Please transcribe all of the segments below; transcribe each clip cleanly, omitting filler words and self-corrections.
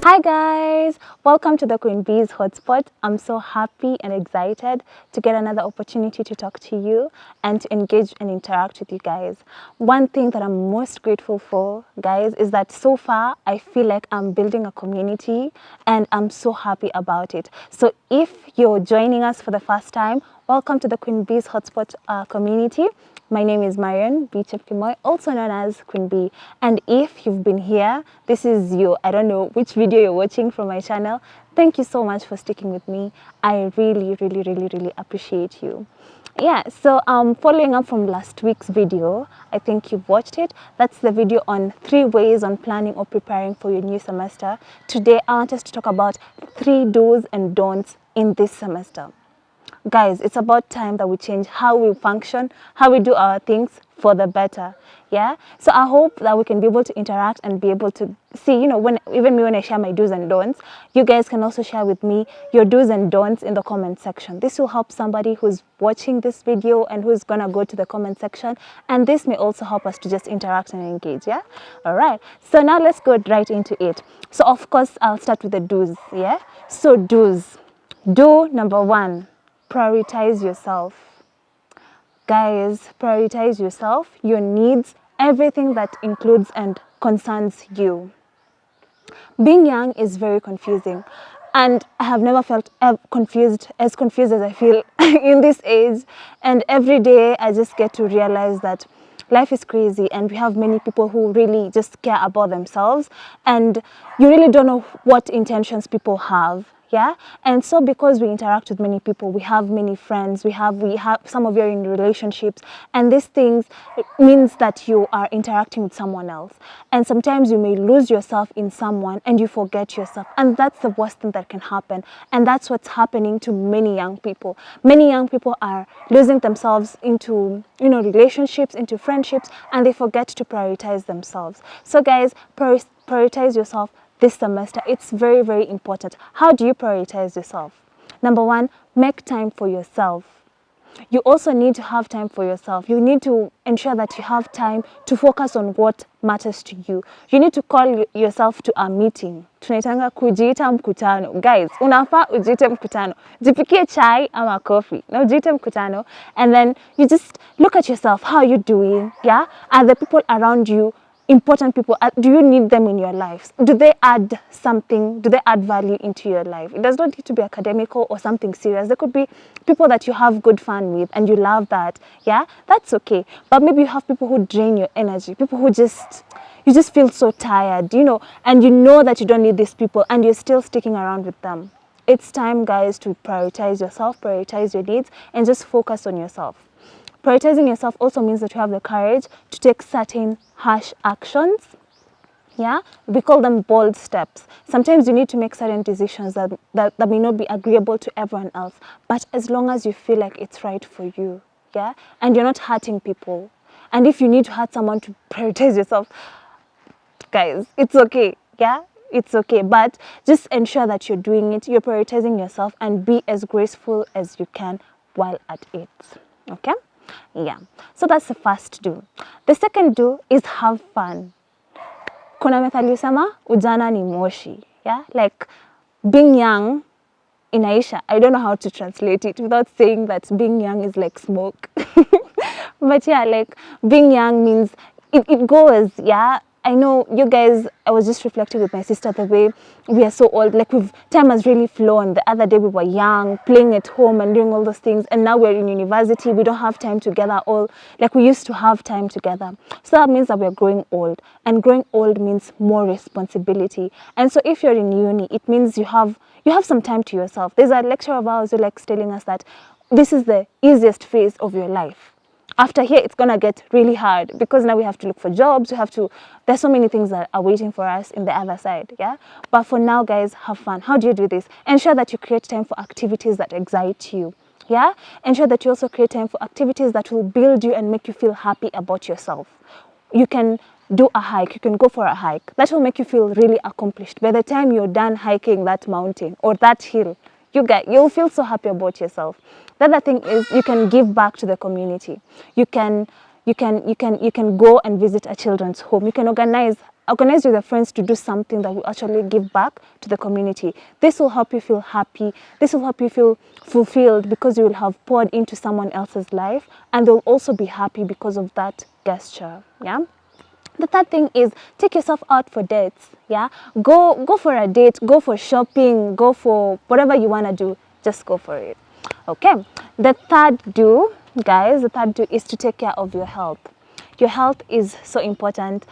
Hi guys, welcome to the Queen Bee's Hotspot. I'm so happy and excited to get another opportunity to talk to you and to engage and interact with you guys. One thing that I'm most grateful for, guys, is that so far I feel like I'm building a community and I'm so happy about it. So if you're joining us for the first time, welcome to the Queen Bee's Hotspot community. My name is Marion B. Chepkimoy, also known as Queen Bee. And if you've been here, this is your, I don't know which video you're watching from my channel. Thank you so much for sticking with me. I really appreciate you. Yeah, so following up from last week's video, I think you've watched it. That's the video on 3 ways on planning or preparing for your new semester. Today, I want us to talk about 3 do's and don'ts in this semester. Guys, it's about time that we change how we function, how we do our things for the better. Yeah, so I hope that we can be able to interact and be able to see, you know, when I share my do's and don'ts, you guys can also share with me your do's and don'ts in the comment section. This will help somebody who's watching this video and who's gonna go to the comment section, and this may also help us to just interact and engage. Yeah, all right, so now let's go right into it. So of course I'll start with the do's. Yeah, so do's. Do number 1, prioritize yourself. Guys, prioritize yourself, your needs, everything that includes and concerns you. Being young is very confusing, and I have never felt as confused as I feel in this age. And every day I just get to realize that life is crazy and we have many people who really just care about themselves, and you really don't know what intentions people have. Yeah, and so because we interact with many people, we have many friends, we have some of you are in relationships, and these things, it means that you are interacting with someone else, and sometimes you may lose yourself in someone and you forget yourself, and that's the worst thing that can happen. And that's what's happening to many young people. Many young people are losing themselves into, you know, relationships, into friendships, and they forget to prioritize themselves. So guys, prioritize yourself this semester. It's very important. How do you prioritize yourself? Number 1, make time for yourself. You also need to have time for yourself. You need to ensure that you have time to focus on what matters to you. You need to call yourself to a meeting. Tunaitanga kujiita mkutano. Guys, unafaa ujiite mkutano. Jipikie chai ama coffee. Na ujiite mkutano. And then you just look at yourself. How are you doing? Yeah? Are the people around you important people? Do you need them in your lives? Do they add something? Do they add value into your life? It does not need to be academical or something serious. There could be people that you have good fun with and you love that. Yeah, that's okay. But maybe you have people who drain your energy, people who you just feel so tired, you know, and you know that you don't need these people and you're still sticking around with them. It's time, guys, to prioritize yourself, prioritize your needs, and just focus on yourself. Prioritizing yourself also means that you have the courage to take certain harsh actions. Yeah, we call them bold steps. Sometimes you need to make certain decisions that may not be agreeable to everyone else, but as long as you feel like it's right for you, yeah, and you're not hurting people. And if you need to hurt someone to prioritize yourself, guys, it's okay. Yeah, it's okay, but just ensure that you're doing it, you're prioritizing yourself, and be as graceful as you can while at it. Okay? Yeah, so that's the first do. The second do is have fun. Kuna methali husema ujana ni moshi. Yeah, like being young inaisha. I don't know how to translate it without saying that being young is like smoke. But yeah, like being young means it goes. Yeah, I know you guys, I was just reflecting with my sister the way we are so old. Like time has really flown. The other day we were young, playing at home and doing all those things. And now we're in university. We don't have time together all like we used to have time together. So that means that we're growing old. And growing old means more responsibility. And so if you're in uni, it means you have some time to yourself. There's a lecturer of ours who likes telling us that this is the easiest phase of your life. After here, it's gonna get really hard because now we have to look for jobs. There's so many things that are waiting for us in the other side, yeah? But for now, guys, have fun. How do you do this? Ensure that you create time for activities that excite you, yeah? Ensure that you also create time for activities that will build you and make you feel happy about yourself. You can do a hike, you can go for a hike. That will make you feel really accomplished. By the time you're done hiking that mountain or that hill, you'll feel so happy about yourself. The other thing is you can give back to the community. You can go and visit a children's home. You can organize organize with your friends to do something that will actually give back to the community. This will help you feel happy. This will help you feel fulfilled because you will have poured into someone else's life, and they'll also be happy because of that gesture. Yeah. The third thing is take yourself out for dates. Yeah, go for a date, go for shopping, go for whatever you want to do. Just go for it. Okay. The third do, guys, is to take care of your health. Your health is so important.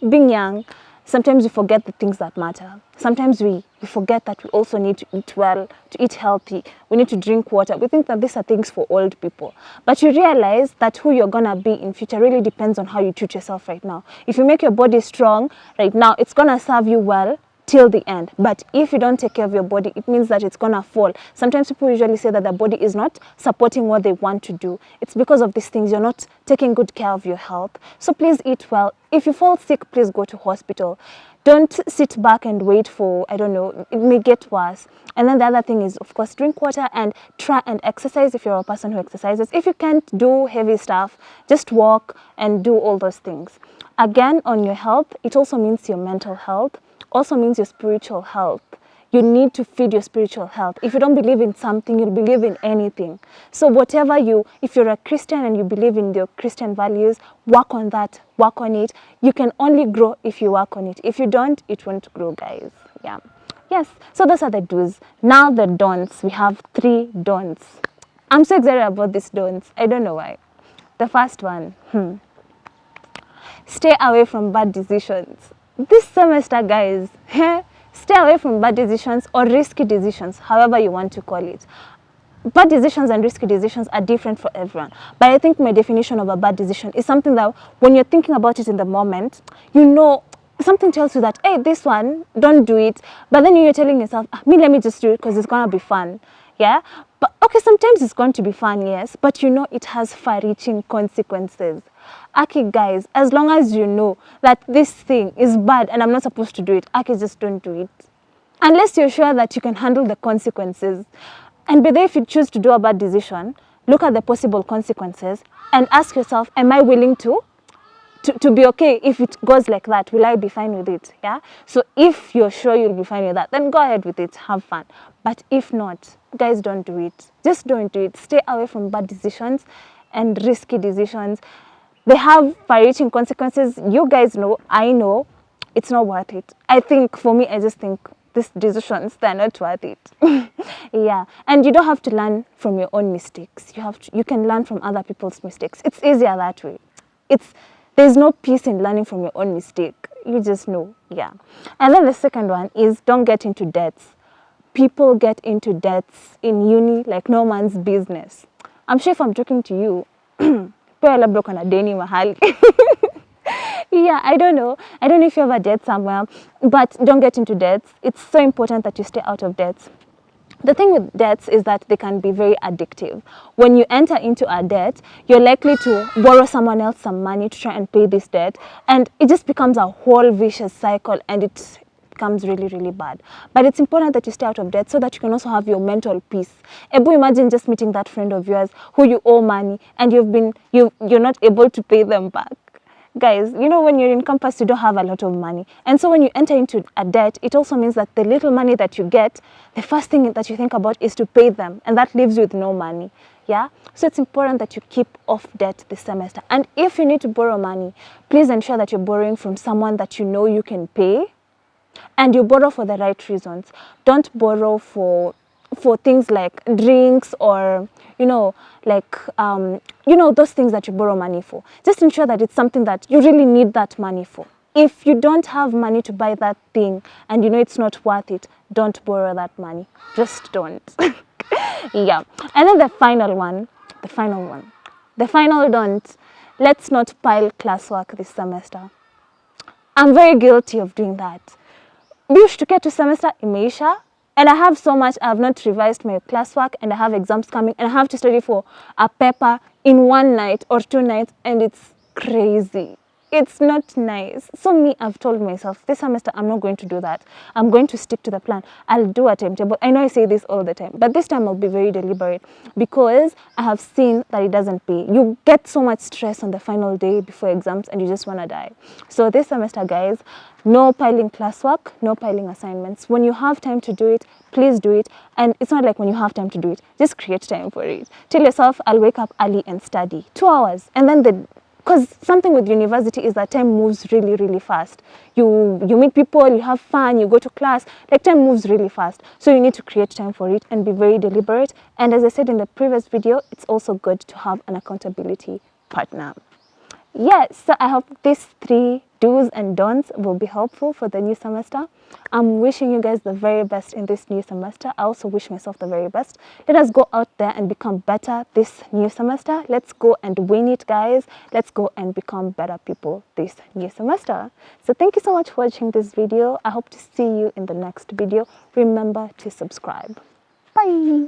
Being young, sometimes we forget the things that matter. Sometimes we forget that we also need to eat well, to eat healthy. We need to drink water. We think that these are things for old people. But you realize that who you're going to be in future really depends on how you treat yourself right now. If you make your body strong right now, it's going to serve you well till the end. But if you don't take care of your body, it means that it's gonna fall. Sometimes people usually say that their body is not supporting what they want to do. It's because of these things. You're not taking good care of your health. So please eat well. If you fall sick, please go to hospital. Don't sit back and wait for, I don't know, it may get worse. And then the other thing is, of course, drink water and try and exercise if you're a person who exercises. If you can't do heavy stuff, just walk and do all those things. Again, on your health, it also means your mental health. Also means your spiritual health. You need to feed your spiritual health. If you don't believe in something, you'll believe in anything. So whatever if you're a Christian and you believe in your Christian values, work on that, work on it. You can only grow if you work on it. If you don't, it won't grow, guys. Yeah. Yes, so those are the do's. Now the don'ts. We have 3 don'ts. I'm so excited about these don'ts. I don't know why. The first one, stay away from bad decisions. This semester, guys, stay away from bad decisions or risky decisions, however you want to call it. Bad decisions and risky decisions are different for everyone. But I think my definition of a bad decision is something that when you're thinking about it in the moment, you know, something tells you that, hey, this one, don't do it. But then you're telling yourself, let me just do it because it's going to be fun. Yeah. But okay, sometimes it's going to be fun, yes, but you know it has far-reaching consequences. Okay, guys, as long as you know that this thing is bad and I'm not supposed to do it, just don't do it. Unless you're sure that you can handle the consequences. And by the way, if you choose to do a bad decision, look at the possible consequences and ask yourself, am I willing to be okay if it goes like that? Will I be fine with it? Yeah. So if you're sure you'll be fine with that, then go ahead with it, have fun. But if not, guys, don't do it. Just don't do it. Stay away from bad decisions and risky decisions. They have far-reaching consequences. You guys know, I know, it's not worth it. I think for me, I just think these decisions, they're not worth it. Yeah. And you don't have to learn from your own mistakes. You can learn from other people's mistakes. It's easier that way. There's no peace in learning from your own mistake. You just know. Yeah. And then the second one is don't get into debts. People get into debts in uni like no man's business. I'm sure if I'm talking to you, labda uko na deni mahali. Yeah, I don't know if you have a debt somewhere, but don't get into debts. It's so important that you stay out of debts. The thing with debts is that they can be very addictive. When you enter into a debt, you're likely to borrow someone else some money to try and pay this debt, and it just becomes a whole vicious cycle, and it becomes really, really bad. But it's important that you stay out of debt so that you can also have your mental peace. Ebu, imagine just meeting that friend of yours who you owe money and you're not able to pay them back. Guys, you know, when you're in campus, you don't have a lot of money. And so when you enter into a debt, it also means that the little money that you get, the first thing that you think about is to pay them. And that leaves you with no money. Yeah? So it's important that you keep off debt this semester. And if you need to borrow money, please ensure that you're borrowing from someone that you know you can pay. And you borrow for the right reasons. Don't borrow for things like drinks or, those things that you borrow money for. Just ensure that it's something that you really need that money for. If you don't have money to buy that thing and you know it's not worth it, don't borrow that money. Just don't. Yeah. And then the final don't. Let's not pile classwork this semester. I'm very guilty of doing that. Bishtuke to semester imeisha, and I have so much. I have not revised my classwork, and I have exams coming, and I have to study for a paper in 1 night or 2 nights, and it's crazy. It's not nice. So me, I've told myself this semester I'm not going to do that. I'm going to stick to the plan. I'll do a timetable. I know I say this all the time, but this time I'll be very deliberate because I have seen that it doesn't pay. You get so much stress on the final day before exams and you just want to die. So this semester, guys, no piling classwork, no piling assignments. When you have time to do it, please do it. And it's not like when you have time to do it, just create time for it. Tell yourself, I'll wake up early and study 2 hours, and then because something with university is that time moves really, really fast. You meet people, you have fun, you go to class, like time moves really fast. So you need to create time for it and be very deliberate. And as I said in the previous video, it's also good to have an accountability partner. Yes, so I hope these 3 do's and don'ts will be helpful for the new semester. I'm wishing you guys the very best in this new semester. I also wish myself the very best. Let us go out there and become better this new semester. Let's go and win it, guys. Let's go and become better people this new semester. So thank you so much for watching this video. I hope to see you in the next video. Remember to subscribe. Bye.